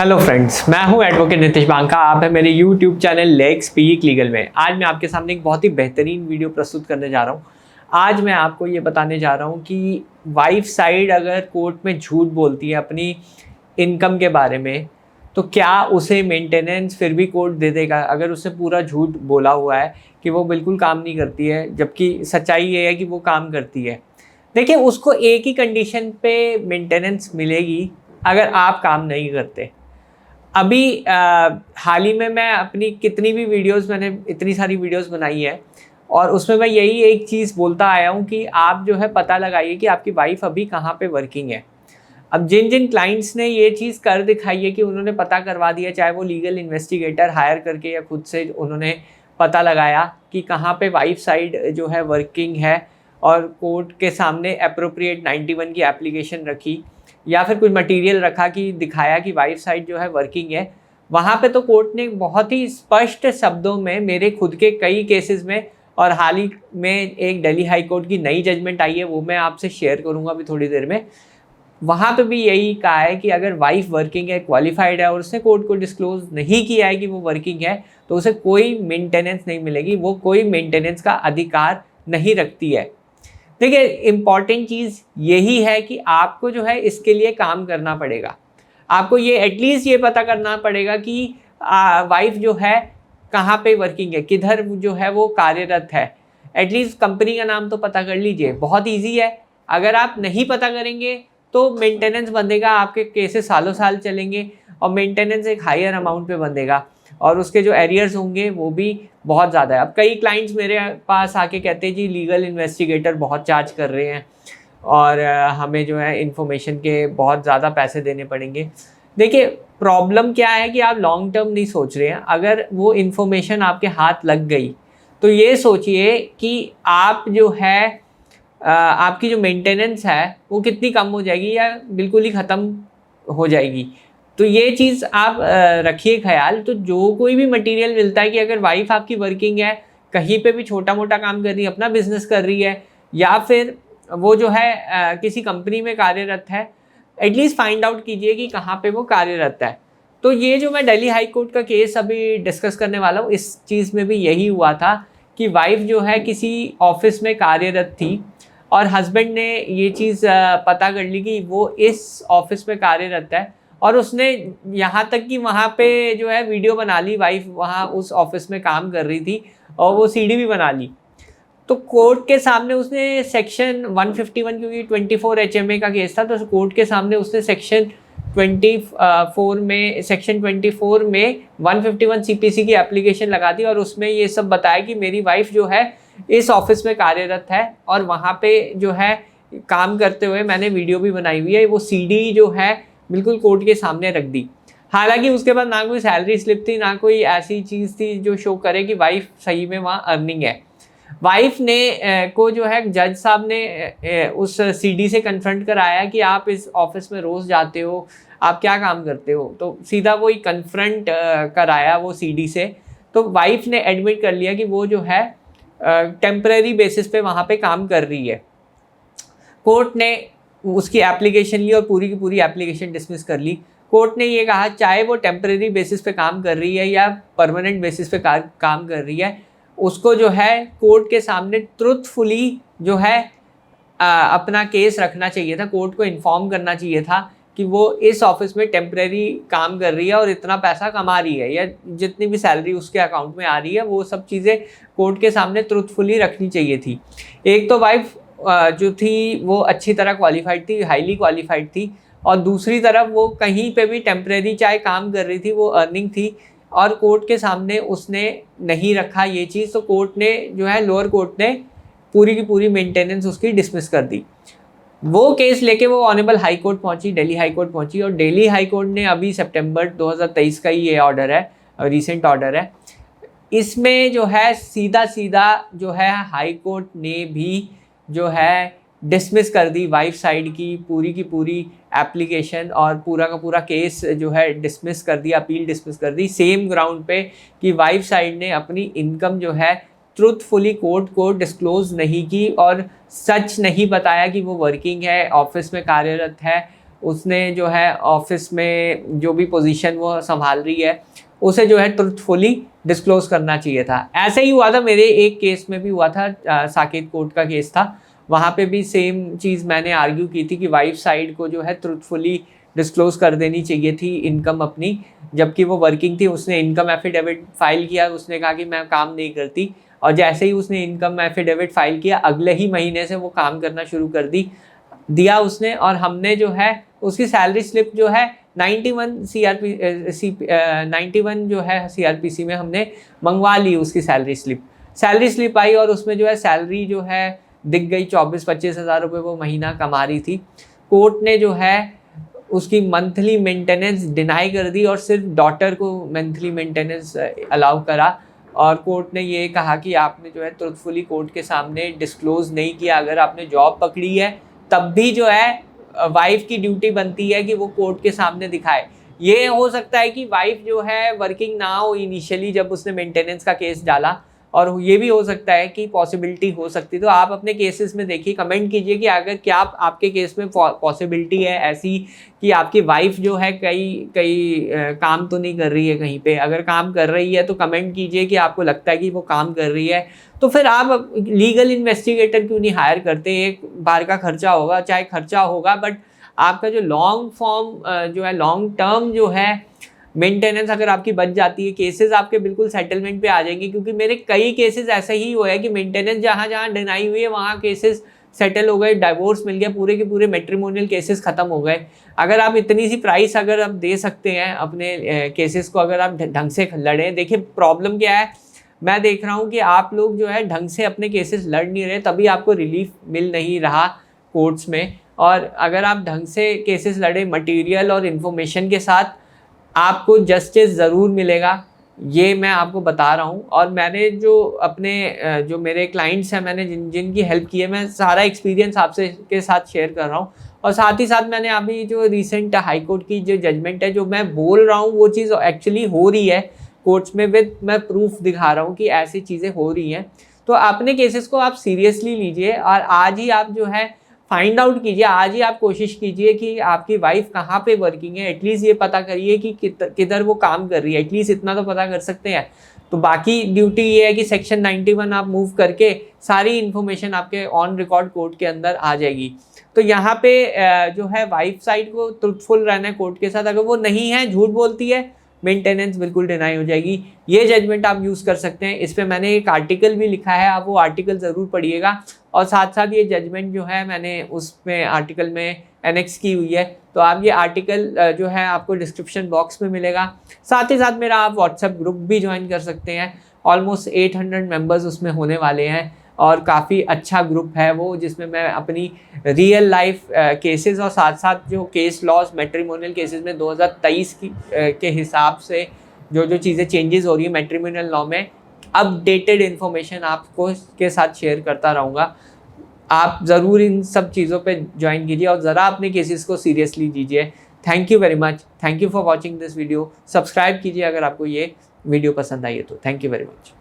Hello friends, मैं हूं advocate Nitish Banka. आप है मेरे YouTube channel let's speak legal में। आज मैं आपके सामने एक बहुत ही बेहतरीन वीडियो प्रस्तुत करने जा रहा हूं। आज मैं आपको ये बताने जा रहा हूं कि वाइफ साइड अगर कोर्ट में झूठ बोलती है अपनी इनकम के बारे में, तो क्या उसे मेंटेनेंस फिर भी कोर्ट दे देगा अगर उसने पूरा झूठ बोला हुआ है कि वो बिल्कुल काम नहीं करती है, जबकि सच्चाई ये है कि वो काम करती है। देखिए, उसको एक ही कंडीशन पे मेंटेनेंस मिलेगी अगर आप काम नहीं करते। अभी हाल ही में मैं अपनी कितनी भी वीडियोस, मैंने इतनी सारी वीडियोस बनाई है और उसमें मैं यही एक चीज़ बोलता आया हूँ कि आप जो है पता लगाइए कि आपकी वाइफ अभी कहाँ पे वर्किंग है। अब जिन जिन क्लाइंट्स ने ये चीज़ कर दिखाई है कि उन्होंने पता करवा दिया, चाहे वो लीगल इन्वेस्टिगेटर हायर करके या खुद से उन्होंने पता लगाया कि कहाँ पे वाइफ साइड जो है वर्किंग है और कोर्ट के सामने अप्रोप्रिएट 91 की एप्लीकेशन रखी या फिर कुछ मटेरियल रखा कि दिखाया कि वाइफ साइड जो है वर्किंग है, वहाँ पे तो कोर्ट ने बहुत ही स्पष्ट शब्दों में मेरे खुद के कई केसेस में, और हाल ही में एक दिल्ली हाई कोर्ट की नई जजमेंट आई है, वो मैं आपसे शेयर करूँगा अभी थोड़ी देर में। वहाँ पे भी यही कहा है कि अगर वाइफ वर्किंग है, क्वालिफाइड है और उसने कोर्ट को डिस्क्लोज नहीं किया है कि वो वर्किंग है, तो उसे कोई मेंटेनेंस नहीं मिलेगी, वो कोई मेंटेनेंस का अधिकार नहीं रखती है। देखिए, इम्पॉर्टेंट चीज़ यही है कि आपको जो है इसके लिए काम करना पड़ेगा। आपको ये एटलीस्ट ये पता करना पड़ेगा कि वाइफ जो है कहाँ पे वर्किंग है, किधर जो है वो कार्यरत है। एटलीस्ट कंपनी का नाम तो पता कर लीजिए, बहुत इजी है। अगर आप नहीं पता करेंगे तो मेंटेनेंस बंधेगा, आपके केसेस सालों साल चलेंगे और मेंटेनेंस एक हायर अमाउंट पे बंधेगा और उसके जो एरियर्स होंगे वो भी बहुत ज़्यादा है। अब कई क्लाइंट्स मेरे पास आके कहते हैं जी लीगल इन्वेस्टिगेटर बहुत चार्ज कर रहे हैं और हमें जो है इन्फॉर्मेशन के बहुत ज़्यादा पैसे देने पड़ेंगे। देखिए, प्रॉब्लम क्या है कि आप लॉन्ग टर्म नहीं सोच रहे हैं। अगर वो इन्फॉर्मेशन आपके हाथ लग गई तो ये सोचिए कि आप जो है आपकी जो मेंटेनेंस है वो कितनी कम हो जाएगी या बिल्कुल ही ख़त्म हो जाएगी। तो ये चीज़ आप रखिए ख्याल। तो जो कोई भी मटेरियल मिलता है कि अगर वाइफ आपकी वर्किंग है, कहीं पे भी छोटा मोटा काम कर रही है, अपना बिजनेस कर रही है या फिर वो जो है किसी कंपनी में कार्यरत है, एटलीस्ट फाइंड आउट कीजिए कि कहाँ पे वो कार्यरत है। तो ये जो मैं दिल्ली हाई कोर्ट का केस अभी डिस्कस करने वाला हूँ, इस चीज़ में भी यही हुआ था कि वाइफ जो है किसी ऑफिस में कार्यरत थी और हस्बैंड ने ये चीज़ पता कर ली कि वो इस ऑफिस में कार्यरत है और उसने यहाँ तक कि वहाँ पे जो है वीडियो बना ली, वाइफ वहाँ उस ऑफिस में काम कर रही थी और वो सीडी भी बना ली। तो कोर्ट के सामने उसने सेक्शन 151, क्योंकि 24 HMA का केस था, तो कोर्ट के सामने उसने सेक्शन 24 में 151 CPC की एप्लीकेशन लगा दी और उसमें ये सब बताया कि मेरी वाइफ जो है इस ऑफिस में कार्यरत है और वहाँ पे जो है काम करते हुए मैंने वीडियो भी बनाई हुई है। वो सीडी जो है बिल्कुल कोर्ट के सामने रख दी। हालांकि उसके बाद ना कोई सैलरी स्लिप थी, ना कोई ऐसी चीज़ थी जो शो करे कि वाइफ सही में वहाँ अर्निंग है। वाइफ ने को जो है जज साहब ने उस सीडी से कन्फ्रंट कराया कि आप इस ऑफिस में रोज़ जाते हो, आप क्या काम करते हो। तो सीधा वही कन्फ्रंट कराया वो सीडी से। तो वाइफ ने एडमिट कर लिया कि वो जो है टेम्परेरी बेसिस पे वहाँ पे काम कर रही है। कोर्ट ने उसकी एप्लीकेशन ली और पूरी की पूरी एप्लीकेशन डिसमिस कर ली। कोर्ट ने ये कहा चाहे वो टेम्परेरी बेसिस पे काम कर रही है या परमानेंट बेसिस पे काम कर रही है, उसको जो है कोर्ट के सामने ट्रुथफुली जो है अपना केस रखना चाहिए था। कोर्ट को इन्फॉर्म करना चाहिए था कि वो इस ऑफिस में टेम्परेरी काम कर रही है और इतना पैसा कमा रही है या जितनी भी सैलरी उसके अकाउंट में आ रही है, वो सब चीज़ें कोर्ट के सामने ट्रुथफुली रखनी चाहिए थी। एक तो वाइफ जो थी वो अच्छी तरह क्वालिफाइड थी, हाईली क्वालिफाइड थी, और दूसरी तरफ वो कहीं पे भी टेम्परेरी चाहे काम कर रही थी, वो अर्निंग थी और कोर्ट के सामने उसने नहीं रखा ये चीज़। तो कोर्ट ने जो है, लोअर कोर्ट ने पूरी की पूरी मेंटेनेंस उसकी डिसमिस कर दी। वो केस लेके वो ऑनरेबल हाई कोर्ट पहुंची, दिल्ली हाई कोर्ट पहुंची और दिल्ली हाई कोर्ट ने अभी सितंबर 2023 का ही ये ऑर्डर है, रीसेंट ऑर्डर है। इसमें जो है सीधा सीधा जो है हाई कोर्ट ने भी जो है डिसमिस कर दी वाइफ साइड की पूरी एप्लीकेशन और पूरा का पूरा केस जो है डिसमिस कर दिया, अपील डिसमिस कर दी, सेम ग्राउंड पे कि वाइफ साइड ने अपनी इनकम जो है ट्रूथफुली कोर्ट को डिस्क्लोज नहीं की और सच नहीं बताया कि वो वर्किंग है, ऑफिस में कार्यरत है उसने जो है ऑफिस में जो भी पोजीशन वो संभाल रही है उसे जो है ट्रुथफुली डिस्क्लोज करना चाहिए था। ऐसे ही हुआ था, मेरे एक केस में भी हुआ था, साकेत कोर्ट का केस था, वहाँ पे भी सेम चीज़ मैंने आर्ग्यू की थी कि वाइफ साइड को जो है ट्रुथफुली डिस्क्लोज कर देनी चाहिए थी इनकम अपनी, जबकि वो वर्किंग थी। उसने इनकम एफिडेविट फाइल किया, उसने कहा कि मैं काम नहीं करती, और जैसे ही उसने इनकम एफिडेविट फाइल किया अगले ही महीने से वो काम करना शुरू कर दिया उसने, और हमने जो है उसकी सैलरी स्लिप जो है 91 जो है CRPC में हमने मंगवा ली उसकी सैलरी स्लिप आई, और उसमें जो है सैलरी जो है दिख गई 24-25 हज़ार रुपये वो महीना कमा रही थी। कोर्ट ने जो है उसकी मंथली मेंटेनेंस डिनाई कर दी और सिर्फ डॉटर को मंथली मेंटेनेंस अलाउ करा, और कोर्ट ने ये कहा कि आपने जो है ट्रुथफुली कोर्ट के सामने डिस्क्लोज नहीं किया। अगर आपने जॉब पकड़ी है तब भी जो है वाइफ की ड्यूटी बनती है कि वो कोर्ट के सामने दिखाए। ये हो सकता है कि वाइफ जो है वर्किंग ना हो इनिशियली जब उसने मेंटेनेंस का केस डाला, और ये भी हो सकता है कि पॉसिबिलिटी हो सकती है। तो आप अपने केसेस में देखिए, कमेंट कीजिए कि अगर क्या आपके केस में पॉसिबिलिटी है ऐसी कि आपकी वाइफ जो है कई काम तो नहीं कर रही है कहीं पे। अगर काम कर रही है तो कमेंट कीजिए कि आपको लगता है कि वो काम कर रही है, तो फिर आप लीगल इन्वेस्टिगेटर क्यों नहीं हायर करते। एक बार का खर्चा होगा, चाहे खर्चा होगा, बट आपका जो लॉन्ग फॉर्म जो है, लॉन्ग टर्म जो है मेंटेनेंस अगर आपकी बच जाती है, केसेस आपके बिल्कुल सेटलमेंट पे आ जाएंगे। क्योंकि मेरे कई केसेस ऐसे ही हुए हैं कि मेंटेनेंस जहाँ जहाँ डिनाई हुई है वहाँ केसेस सेटल हो गए, डाइवोर्स मिल गया, पूरे के पूरे मैट्रिमोनियल केसेस खत्म हो गए। अगर आप इतनी सी प्राइस अगर आप दे सकते हैं अपने केसेस को, अगर आप ढंग से लड़ें। देखिए प्रॉब्लम क्या है, मैं देख रहा हूँ कि आप लोग जो है ढंग से अपने केसेस लड़ नहीं रहे, तभी आपको रिलीफ मिल नहीं रहा कोर्ट्स में। और अगर आप ढंग से केसेस लड़े मटेरियल और इन्फॉर्मेशन के साथ, आपको जस्टिस ज़रूर मिलेगा, ये मैं आपको बता रहा हूँ। और मैंने जो अपने जो मेरे क्लाइंट्स हैं, मैंने जिनकी हेल्प की है, मैं सारा एक्सपीरियंस आपसे के साथ शेयर कर रहा हूँ। और साथ ही साथ मैंने अभी जो रिसेंट हाई कोर्ट की जो जजमेंट है, जो मैं बोल रहा हूँ वो चीज़ एक्चुअली हो रही है कोर्ट्स में, विद मैं प्रूफ दिखा रहा हूँ कि ऐसी चीज़ें हो रही हैं। तो अपने केसेस को आप सीरियसली लीजिए, और आज ही आप जो है फाइंड आउट कीजिए, आज ही आप कोशिश कीजिए कि आपकी वाइफ कहाँ पे वर्किंग है। एटलीस्ट ये पता करिए कि किधर वो काम कर रही है, एटलीस्ट इतना तो पता कर सकते हैं। तो बाकी ड्यूटी ये है कि सेक्शन 91 आप मूव करके सारी इन्फॉर्मेशन आपके ऑन रिकॉर्ड कोर्ट के अंदर आ जाएगी। तो यहाँ पे जो है वाइफ साइड को ट्रुथफुल रहना है कोर्ट के साथ। अगर वो नहीं है, झूठ बोलती है, मेंटेनेंस बिल्कुल डिनाई हो जाएगी। ये जजमेंट आप यूज़ कर सकते हैं। इस पर मैंने एक आर्टिकल भी लिखा है, आप वो आर्टिकल ज़रूर पढ़िएगा। और साथ साथ ये जजमेंट जो है मैंने उसमें आर्टिकल में एनेक्स की हुई है, तो आप ये आर्टिकल जो है आपको डिस्क्रिप्शन बॉक्स में मिलेगा। साथ ही साथ मेरा आप व्हाट्सएप ग्रुप भी ज्वाइन कर सकते हैं। ऑलमोस्ट 800 मेंबर्स उसमें होने वाले हैं, और काफ़ी अच्छा ग्रुप है वो, जिसमें मैं अपनी रियल लाइफ केसेस और साथ साथ जो केस लॉस मैट्रिमोनियल केसेस में 2023 के हिसाब से जो चीज़ें चेंजेस हो रही है मैट्रिमोनियल लॉ में, अपडेटेड इन्फॉर्मेशन आपको के साथ शेयर करता रहूँगा। आप ज़रूर इन सब चीज़ों पे ज्वाइन कीजिए और ज़रा अपने केसेस को सीरियसली लीजिए। Thank you very much, thank you for watching this video. Subscribe कीजिए अगर आपको ये वीडियो पसंद आई है तो। Thank you very much.